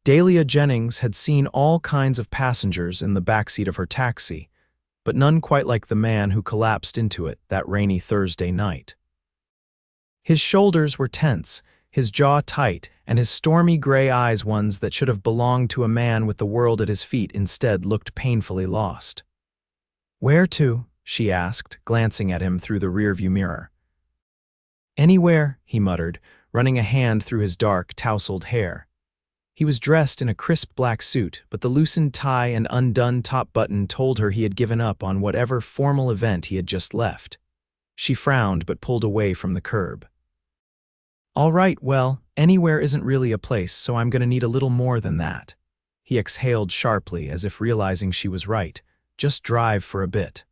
Dahlia Jennings had seen all kinds of passengers in the backseat of her taxi, but none quite like the man who collapsed into it that rainy Thursday night. His shoulders were tense, his jaw tight, and his stormy gray eyes, ones that should have belonged to a man with the world at his feet, instead looked painfully lost. "Where to?" she asked, glancing at him through the rearview mirror. "Anywhere," he muttered, running a hand through his dark, tousled hair. He was dressed in a crisp black suit, but the loosened tie and undone top button told her he had given up on whatever formal event he had just left. She frowned but pulled away from the curb. "All right, well, anywhere isn't really a place, so I'm gonna need a little more than that." He exhaled sharply, as if realizing she was right. "Just drive for a bit."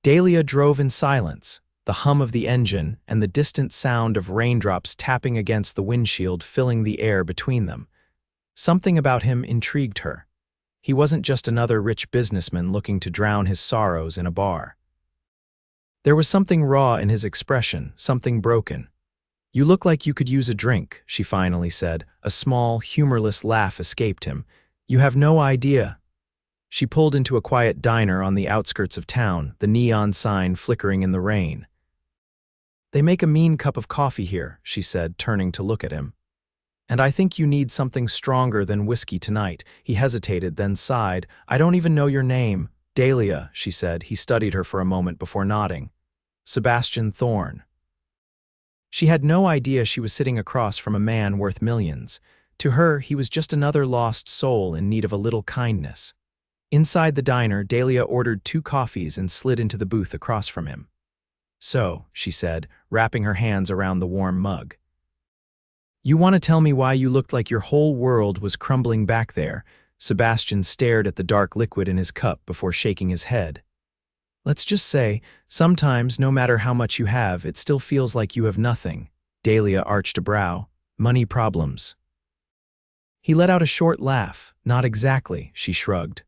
Dahlia drove in silence, the hum of the engine and the distant sound of raindrops tapping against the windshield filling the air between them. Something about him intrigued her. He wasn't just another rich businessman looking to drown his sorrows in a bar. There was something raw in his expression, something broken. "You look like you could use a drink," she finally said. A small, humorless laugh escaped him. "You have no idea." She pulled into a quiet diner on the outskirts of town, the neon sign flickering in the rain. "They make a mean cup of coffee here," she said, turning to look at him. "And I think you need something stronger than whiskey tonight." He hesitated, then sighed. "I don't even know your name." "Dahlia," she said. He studied her for a moment before nodding. "Sebastian Thorne." She had no idea she was sitting across from a man worth millions. To her, he was just another lost soul in need of a little kindness. Inside the diner, Dahlia ordered 2 coffees and slid into the booth across from him. "So," she said, wrapping her hands around the warm mug. "You want to tell me why you looked like your whole world was crumbling back there?" Sebastian stared at the dark liquid in his cup before shaking his head. "Let's just say, sometimes, no matter how much you have, it still feels like you have nothing." Dahlia arched a brow. "Money problems." He let out a short laugh. "Not exactly," she shrugged.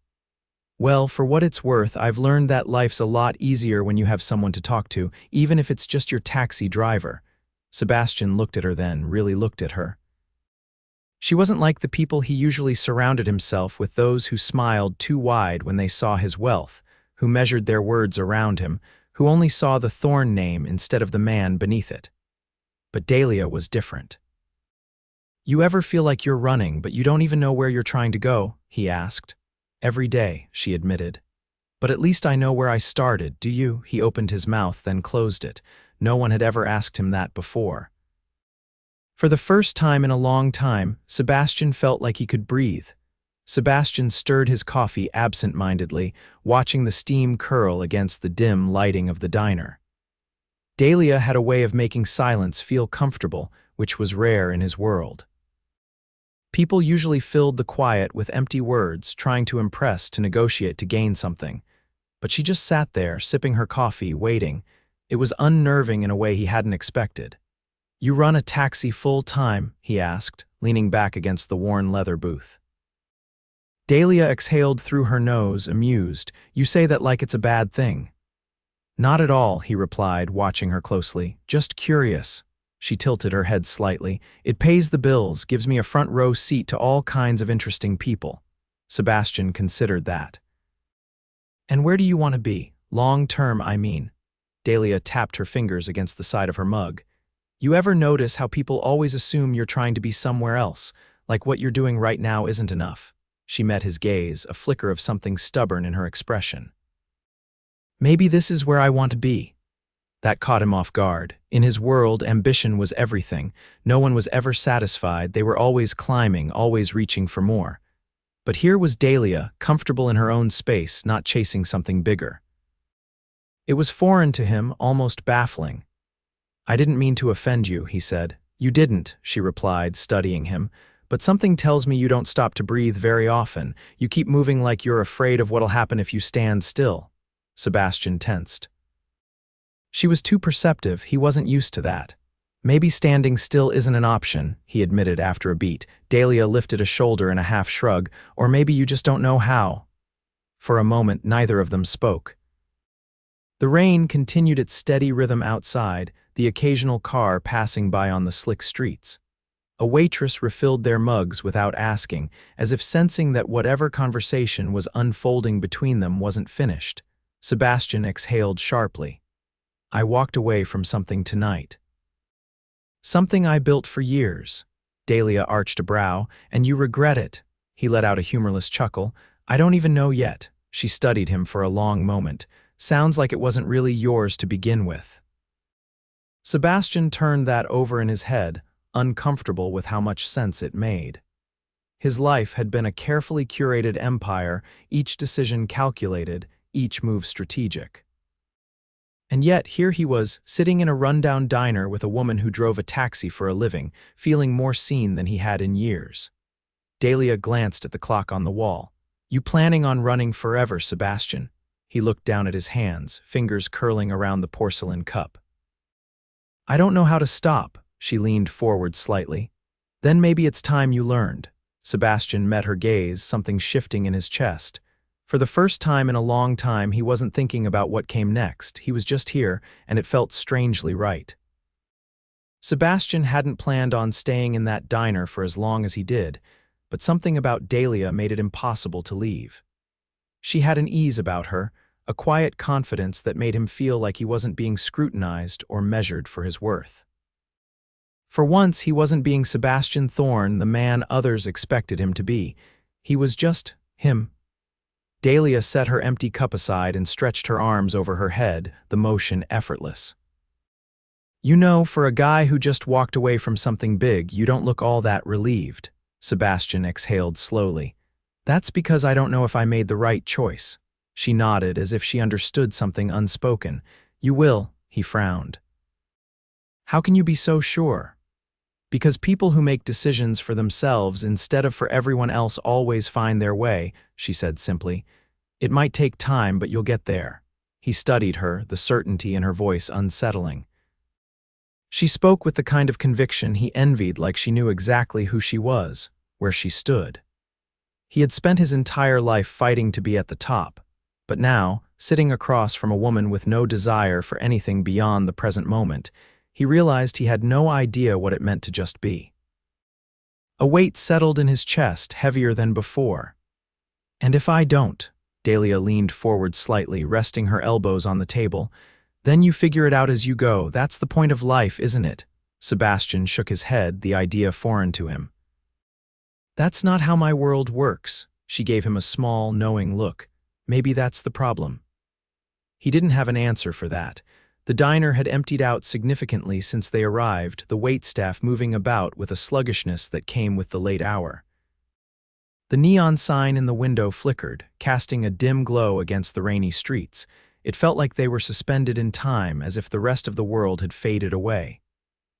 "Well, for what it's worth, I've learned that life's a lot easier when you have someone to talk to, even if it's just your taxi driver." Sebastian looked at her then, really looked at her. She wasn't like the people he usually surrounded himself with, those who smiled too wide when they saw his wealth, who measured their words around him, who only saw the Thorne name instead of the man beneath it. But Dahlia was different. "You ever feel like you're running, but you don't even know where you're trying to go?" he asked. "Every day," she admitted. "But at least I know where I started, do you?" He opened his mouth, then closed it. No one had ever asked him that before. For the first time in a long time, Sebastian felt like he could breathe. Sebastian stirred his coffee absent-mindedly, watching the steam curl against the dim lighting of the diner. Dahlia had a way of making silence feel comfortable, which was rare in his world. People usually filled the quiet with empty words, trying to impress, to negotiate, to gain something. But she just sat there, sipping her coffee, waiting. It was unnerving in a way he hadn't expected. "You run a taxi full-time?" he asked, leaning back against the worn leather booth. Dahlia exhaled through her nose, amused. "You say that like it's a bad thing." "Not at all," he replied, watching her closely. "Just curious." She tilted her head slightly. "It pays the bills, gives me a front-row seat to all kinds of interesting people." Sebastian considered that. "And where do you want to be? Long-term, I mean." Dahlia tapped her fingers against the side of her mug. "You ever notice how people always assume you're trying to be somewhere else, like what you're doing right now isn't enough?" She met his gaze, a flicker of something stubborn in her expression. "Maybe this is where I want to be." That caught him off guard. In his world, ambition was everything. No one was ever satisfied. They were always climbing, always reaching for more. But here was Dahlia, comfortable in her own space, not chasing something bigger. It was foreign to him, almost baffling. "I didn't mean to offend you," he said. "You didn't," she replied, studying him. "But something tells me you don't stop to breathe very often. You keep moving like you're afraid of what'll happen if you stand still." Sebastian tensed. She was too perceptive. He wasn't used to that. "Maybe standing still isn't an option," he admitted after a beat. Dahlia lifted a shoulder in a half shrug. "Or maybe you just don't know how." For a moment, neither of them spoke. The rain continued its steady rhythm outside, the occasional car passing by on the slick streets. A waitress refilled their mugs without asking, as if sensing that whatever conversation was unfolding between them wasn't finished. Sebastian exhaled sharply. I walked away from something tonight. Something I built for years. Dahlia arched a brow. And you regret it. He let out a humorless chuckle. I don't even know yet. She studied him for a long moment. Sounds like it wasn't really yours to begin with. Sebastian turned that over in his head, uncomfortable with how much sense it made. His life had been a carefully curated empire, each decision calculated, each move strategic. And yet here he was, sitting in a rundown diner with a woman who drove a taxi for a living, feeling more seen than he had in years. Dahlia glanced at the clock on the wall. You planning on running forever, Sebastian? He looked down at his hands, fingers curling around the porcelain cup. I don't know how to stop. She leaned forward slightly. Then maybe it's time you learned. Sebastian met her gaze, something shifting in his chest. For the first time in a long time, he wasn't thinking about what came next. He was just here, and it felt strangely right. Sebastian hadn't planned on staying in that diner for as long as he did, but something about Dahlia made it impossible to leave. She had an ease about her, a quiet confidence that made him feel like he wasn't being scrutinized or measured for his worth. For once, he wasn't being Sebastian Thorne, the man others expected him to be. He was just him. Dahlia set her empty cup aside and stretched her arms over her head, the motion effortless. You know, for a guy who just walked away from something big, you don't look all that relieved. Sebastian exhaled slowly. That's because I don't know if I made the right choice. She nodded as if she understood something unspoken. You will, he frowned. How can you be so sure? Because people who make decisions for themselves instead of for everyone else always find their way, she said simply. It might take time, but you'll get there. He studied her, the certainty in her voice unsettling. She spoke with the kind of conviction he envied, like she knew exactly who she was, where she stood. He had spent his entire life fighting to be at the top, but now, sitting across from a woman with no desire for anything beyond the present moment, he realized he had no idea what it meant to just be. A weight settled in his chest, heavier than before. And if I don't, Dahlia leaned forward slightly, resting her elbows on the table, then you figure it out as you go. That's the point of life, isn't it? Sebastian shook his head, the idea foreign to him. That's not how my world works. She gave him a small, knowing look. Maybe that's the problem. He didn't have an answer for that. The diner had emptied out significantly since they arrived, the waitstaff moving about with a sluggishness that came with the late hour. The neon sign in the window flickered, casting a dim glow against the rainy streets. It felt like they were suspended in time, as if the rest of the world had faded away.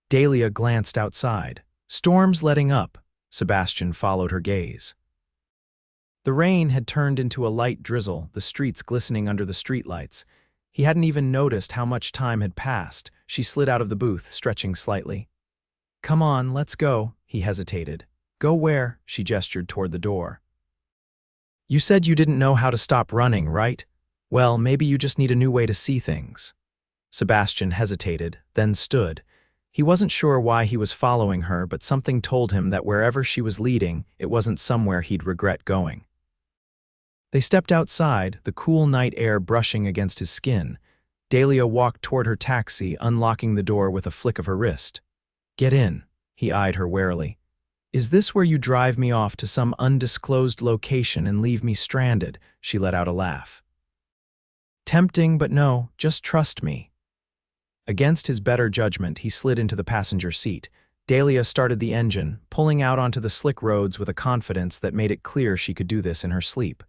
Dahlia glanced outside. Storm's letting up. Sebastian followed her gaze. The rain had turned into a light drizzle, the streets glistening under the streetlights. He hadn't even noticed how much time had passed. She slid out of the booth, stretching slightly. Come on, let's go, he hesitated. Go where? She gestured toward the door. You said you didn't know how to stop running, right? Well, maybe you just need a new way to see things. Sebastian hesitated, then stood. He wasn't sure why he was following her, but something told him that wherever she was leading, it wasn't somewhere he'd regret going. They stepped outside, the cool night air brushing against his skin. Dahlia walked toward her taxi, unlocking the door with a flick of her wrist. Get in, he eyed her warily. Is this where you drive me off to some undisclosed location and leave me stranded? She let out a laugh. Tempting, but no, just trust me. Against his better judgment, he slid into the passenger seat. Dahlia started the engine, pulling out onto the slick roads with a confidence that made it clear she could do this in her sleep.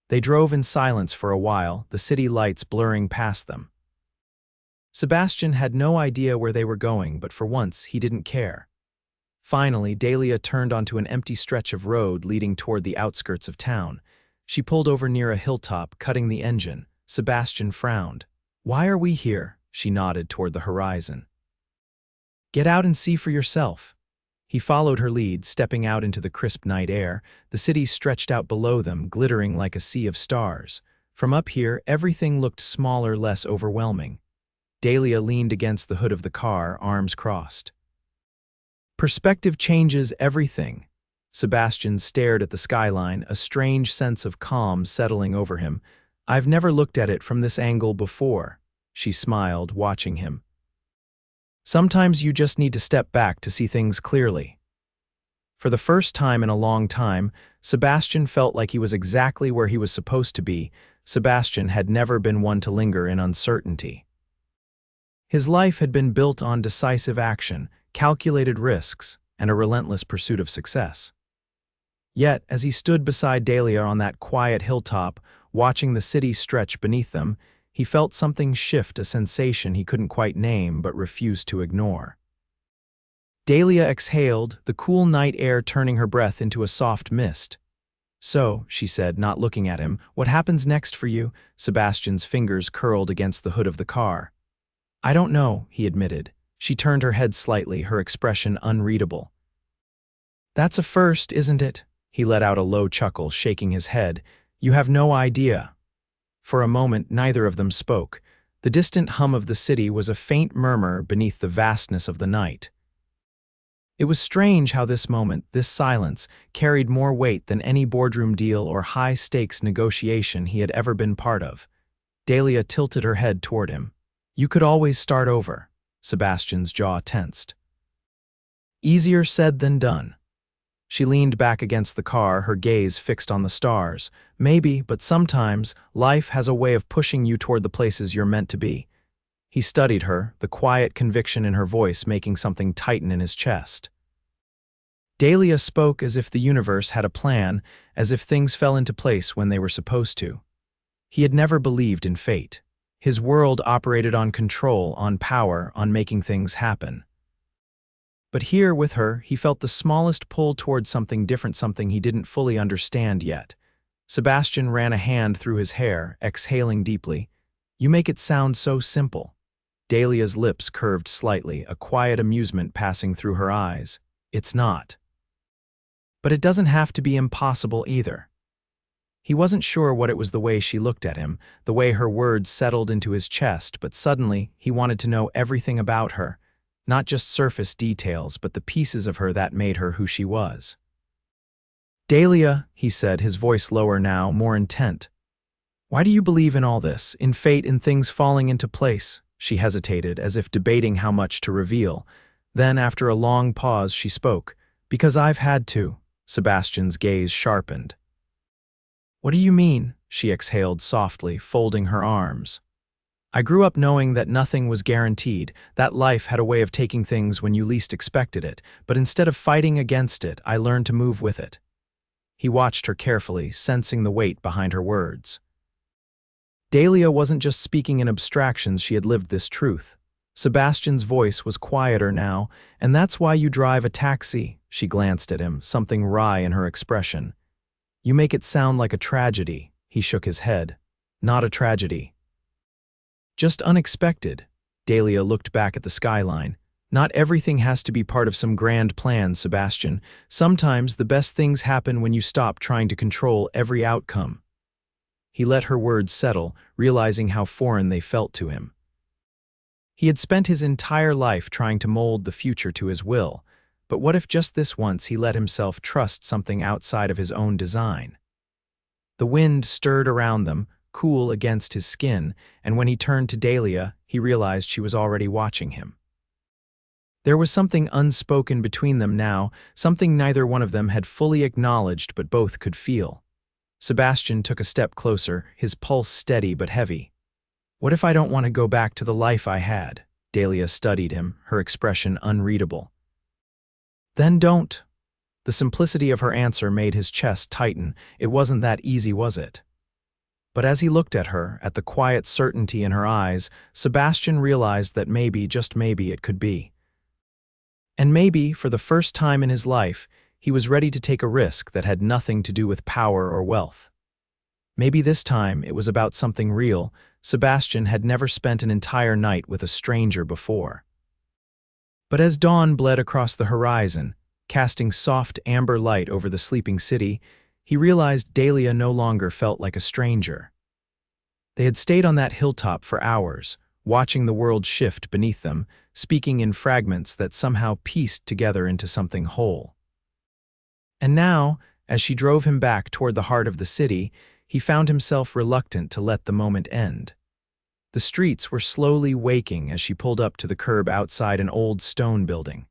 They drove in silence for a while, the city lights blurring past them. Sebastian had no idea where they were going, but for once he didn't care. Finally, Dahlia turned onto an empty stretch of road leading toward the outskirts of town. She pulled over near a hilltop, cutting the engine. Sebastian frowned. Why are we here? She nodded toward the horizon. Get out and see for yourself. He followed her lead, stepping out into the crisp night air. The city stretched out below them, glittering like a sea of stars. From up here, everything looked smaller, less overwhelming. Dahlia leaned against the hood of the car, arms crossed. Perspective changes everything. Sebastian stared at the skyline, a strange sense of calm settling over him. I've never looked at it from this angle before. She smiled, watching him. Sometimes you just need to step back to see things clearly. For the first time in a long time, Sebastian felt like he was exactly where he was supposed to be. Sebastian had never been one to linger in uncertainty. His life had been built on decisive action, calculated risks, and a relentless pursuit of success. Yet, as he stood beside Dahlia on that quiet hilltop, watching the city stretch beneath them, he felt something shift, a sensation he couldn't quite name but refused to ignore. Dahlia exhaled, the cool night air turning her breath into a soft mist. "So," she said, not looking at him, "what happens next for you?" Sebastian's fingers curled against the hood of the car. "I don't know," he admitted. She turned her head slightly, her expression unreadable. "That's a first, isn't it?" He let out a low chuckle, shaking his head. "You have no idea." For a moment, neither of them spoke. The distant hum of the city was a faint murmur beneath the vastness of the night. It was strange how this moment, this silence, carried more weight than any boardroom deal or high-stakes negotiation he had ever been part of. Dahlia tilted her head toward him. "You could always start over." Sebastian's jaw tensed. "Easier said than done." She leaned back against the car, her gaze fixed on the stars. "Maybe, but sometimes, life has a way of pushing you toward the places you're meant to be." He studied her, the quiet conviction in her voice making something tighten in his chest. Dahlia spoke as if the universe had a plan, as if things fell into place when they were supposed to. He had never believed in fate. His world operated on control, on power, on making things happen. But here, with her, he felt the smallest pull toward something different, something he didn't fully understand yet. Sebastian ran a hand through his hair, exhaling deeply. "You make it sound so simple." Dahlia's lips curved slightly, a quiet amusement passing through her eyes. "It's not. But it doesn't have to be impossible either." He wasn't sure what it was, the way she looked at him, the way her words settled into his chest, but suddenly he wanted to know everything about her. Not just surface details, but the pieces of her that made her who she was. "Dahlia," he said, his voice lower now, more intent. "Why do you believe in all this, in fate, in things falling into place?" She hesitated, as if debating how much to reveal. Then, after a long pause, she spoke. "Because I've had to." Sebastian's gaze sharpened. "What do you mean?" She exhaled softly, folding her arms. "I grew up knowing that nothing was guaranteed, that life had a way of taking things when you least expected it, but instead of fighting against it, I learned to move with it." He watched her carefully, sensing the weight behind her words. Dahlia wasn't just speaking in abstractions, she had lived this truth. Sebastian's voice was quieter now. "And that's why you drive a taxi." She glanced at him, something wry in her expression. "You make it sound like a tragedy." He shook his head. "Not a tragedy. Just unexpected." Dahlia looked back at the skyline. "Not everything has to be part of some grand plan, Sebastian. Sometimes the best things happen when you stop trying to control every outcome." He let her words settle, realizing how foreign they felt to him. He had spent his entire life trying to mold the future to his will, but what if just this once he let himself trust something outside of his own design? The wind stirred around them, cool against his skin, and when he turned to Dahlia, he realized she was already watching him. There was something unspoken between them now, something neither one of them had fully acknowledged but both could feel. Sebastian took a step closer, his pulse steady but heavy. "What if I don't want to go back to the life I had?" Dahlia studied him, her expression unreadable. "Then don't." The simplicity of her answer made his chest tighten. It wasn't that easy, was it? But as he looked at her, at the quiet certainty in her eyes, Sebastian realized that maybe, just maybe, it could be. And maybe, for the first time in his life, he was ready to take a risk that had nothing to do with power or wealth. Maybe this time it was about something real. Sebastian had never spent an entire night with a stranger before. But as dawn bled across the horizon, casting soft amber light over the sleeping city, he realized Dahlia no longer felt like a stranger. They had stayed on that hilltop for hours, watching the world shift beneath them, speaking in fragments that somehow pieced together into something whole. And now, as she drove him back toward the heart of the city, he found himself reluctant to let the moment end. The streets were slowly waking as she pulled up to the curb outside an old stone building.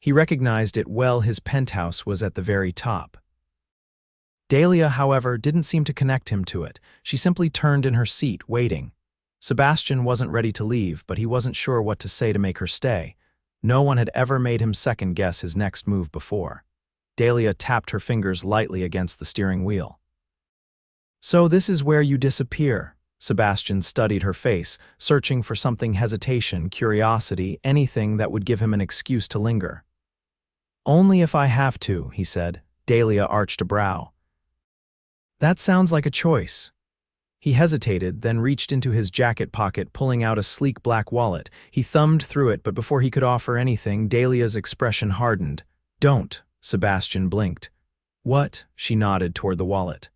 He recognized it well. His penthouse was at the very top. Dahlia, however, didn't seem to connect him to it. She simply turned in her seat, waiting. Sebastian wasn't ready to leave, but he wasn't sure what to say to make her stay. No one had ever made him second-guess his next move before. Dahlia tapped her fingers lightly against the steering wheel. "So this is where you disappear." Sebastian studied her face, searching for something: hesitation, curiosity, anything that would give him an excuse to linger. "Only if I have to," he said. Dahlia arched a brow. "That sounds like a choice." He hesitated, then reached into his jacket pocket, pulling out a sleek black wallet. He thumbed through it, but before he could offer anything, Dahlia's expression hardened. "Don't," Sebastian blinked. "What?" She nodded toward the wallet.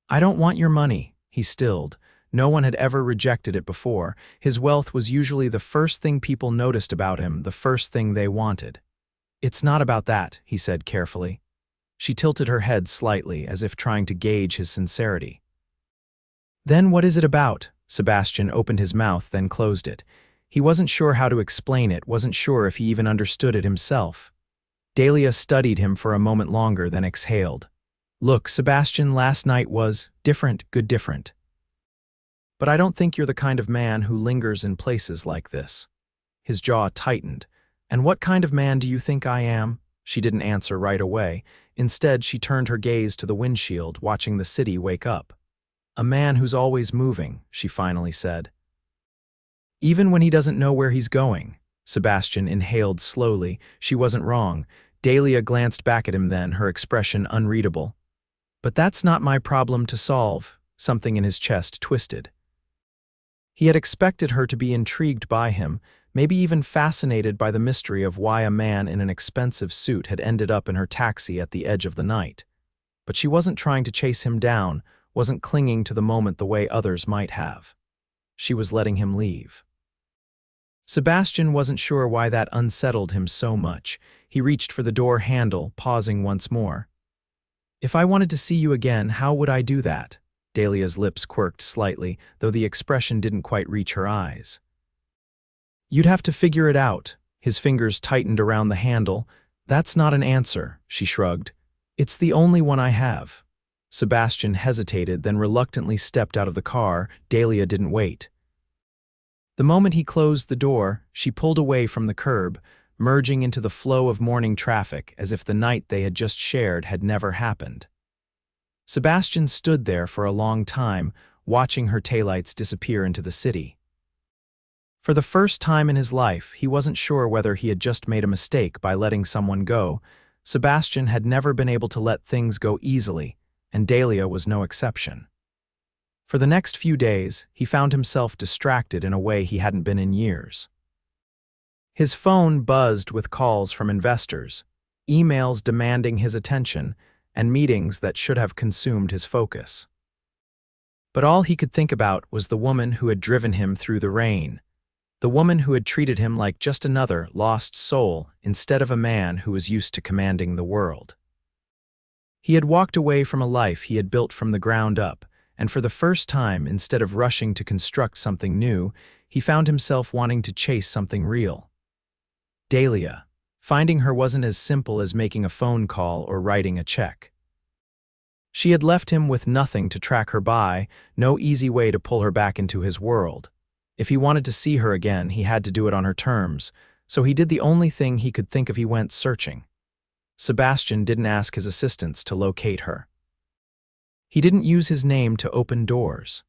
"I don't want your money," he stilled. No one had ever rejected it before. His wealth was usually the first thing people noticed about him, the first thing they wanted. "It's not about that," he said carefully. She tilted her head slightly, as if trying to gauge his sincerity. "Then what is it about?" Sebastian opened his mouth, then closed it. He wasn't sure how to explain it, wasn't sure if he even understood it himself. Dahlia studied him for a moment longer, then exhaled. "Look, Sebastian, last night was different, good different. But I don't think you're the kind of man who lingers in places like this." His jaw tightened. "And what kind of man do you think I am?" She didn't answer right away. Instead, she turned her gaze to the windshield, watching the city wake up. "A man who's always moving," she finally said. "Even when he doesn't know where he's going." Sebastian inhaled slowly. She wasn't wrong. Dahlia glanced back at him then, her expression unreadable. "But that's not my problem to solve." Something in his chest twisted. He had expected her to be intrigued by him, maybe even fascinated by the mystery of why a man in an expensive suit had ended up in her taxi at the edge of the night. But she wasn't trying to chase him down, wasn't clinging to the moment the way others might have. She was letting him leave. Sebastian wasn't sure why that unsettled him so much. He reached for the door handle, pausing once more. "If I wanted to see you again, how would I do that?" Dahlia's lips quirked slightly, though the expression didn't quite reach her eyes. "You'd have to figure it out." His fingers tightened around the handle. "That's not an answer," she shrugged. "It's the only one I have." Sebastian hesitated, then reluctantly stepped out of the car. Dahlia didn't wait. The moment he closed the door, she pulled away from the curb, merging into the flow of morning traffic as if the night they had just shared had never happened. Sebastian stood there for a long time, watching her taillights disappear into the city. For the first time in his life, he wasn't sure whether he had just made a mistake by letting someone go. Sebastian had never been able to let things go easily, and Dahlia was no exception. For the next few days, he found himself distracted in a way he hadn't been in years. His phone buzzed with calls from investors, emails demanding his attention, and meetings that should have consumed his focus. But all he could think about was the woman who had driven him through the rain, the woman who had treated him like just another lost soul instead of a man who was used to commanding the world. He had walked away from a life he had built from the ground up, and for the first time, instead of rushing to construct something new, he found himself wanting to chase something real. Dahlia. Finding her wasn't as simple as making a phone call or writing a check. She had left him with nothing to track her by, no easy way to pull her back into his world. If he wanted to see her again, he had to do it on her terms, so he did the only thing he could think of. He went searching. Sebastian didn't ask his assistants to locate her. He didn't use his name to open doors.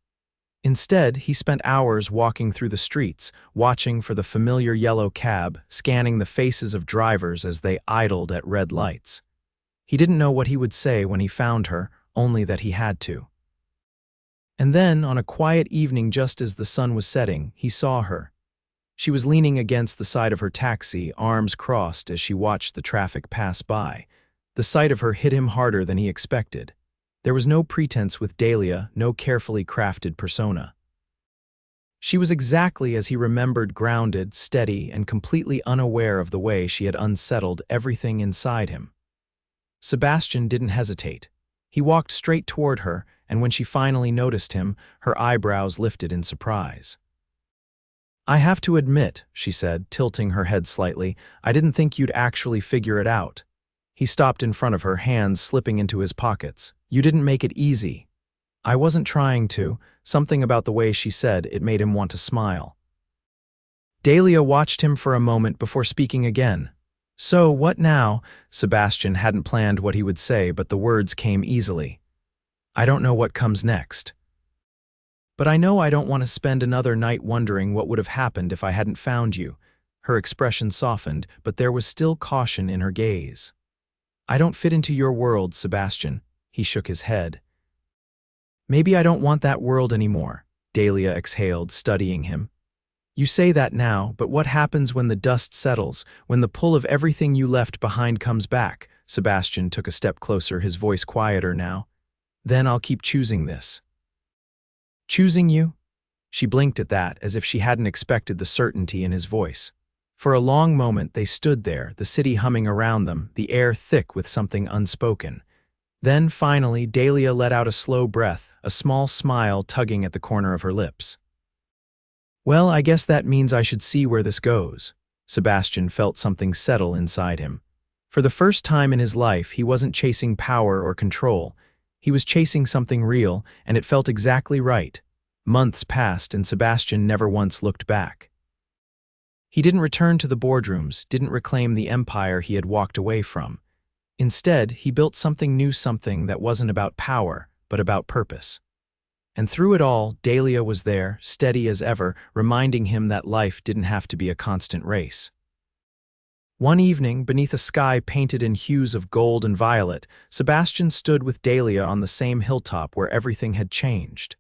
Instead, he spent hours walking through the streets, watching for the familiar yellow cab, scanning the faces of drivers as they idled at red lights. He didn't know what he would say when he found her, only that he had to. And then, on a quiet evening just as the sun was setting, he saw her. She was leaning against the side of her taxi, arms crossed as she watched the traffic pass by. The sight of her hit him harder than he expected. There was no pretense with Dahlia, no carefully crafted persona. She was exactly as he remembered, grounded, steady, and completely unaware of the way she had unsettled everything inside him. Sebastian didn't hesitate. He walked straight toward her, and when she finally noticed him, her eyebrows lifted in surprise. "I have to admit," she said, tilting her head slightly, "I didn't think you'd actually figure it out." He stopped in front of her, hands slipping into his pockets. "You didn't make it easy." "I wasn't trying to." Something about the way she said it made him want to smile. Dahlia watched him for a moment before speaking again. "So, what now?" Sebastian hadn't planned what he would say, but the words came easily. "I don't know what comes next. But I know I don't want to spend another night wondering what would have happened if I hadn't found you." Her expression softened, but there was still caution in her gaze. "I don't fit into your world, Sebastian." He shook his head. "Maybe I don't want that world anymore," Dahlia exhaled, studying him. "You say that now, but what happens when the dust settles, when the pull of everything you left behind comes back?" Sebastian took a step closer, his voice quieter now. "Then I'll keep choosing this." "Choosing you?" She blinked at that, as if she hadn't expected the certainty in his voice. For a long moment they stood there, the city humming around them, the air thick with something unspoken. Then, finally, Dahlia let out a slow breath, a small smile tugging at the corner of her lips. "Well, I guess that means I should see where this goes." Sebastian felt something settle inside him. For the first time in his life, he wasn't chasing power or control. He was chasing something real, and it felt exactly right. Months passed, and Sebastian never once looked back. He didn't return to the boardrooms, didn't reclaim the empire he had walked away from. Instead, he built something new, something that wasn't about power, but about purpose. And through it all, Dahlia was there, steady as ever, reminding him that life didn't have to be a constant race. One evening, beneath a sky painted in hues of gold and violet, Sebastian stood with Dahlia on the same hilltop where everything had changed.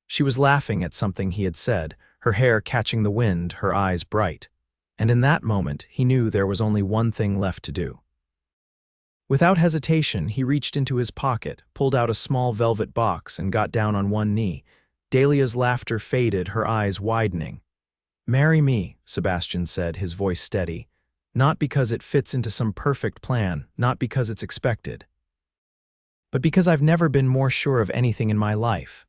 She was laughing at something he had said, her hair catching the wind, her eyes bright. And in that moment, he knew there was only one thing left to do. Without hesitation, he reached into his pocket, pulled out a small velvet box, and got down on one knee. Dahlia's laughter faded, her eyes widening. "Marry me," Sebastian said, his voice steady. "Not because it fits into some perfect plan, not because it's expected, but because I've never been more sure of anything in my life."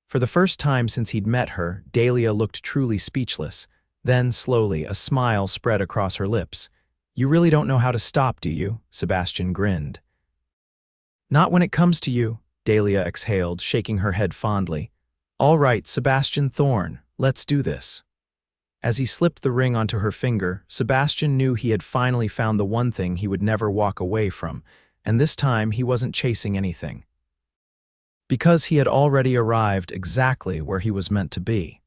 For the first time since he'd met her, Dahlia looked truly speechless. Then, slowly, a smile spread across her lips. "You really don't know how to stop, do you?" Sebastian grinned. "Not when it comes to you," Dahlia exhaled, shaking her head fondly. "All right, Sebastian Thorne, let's do this." As he slipped the ring onto her finger, Sebastian knew he had finally found the one thing he would never walk away from, and this time he wasn't chasing anything. Because he had already arrived exactly where he was meant to be.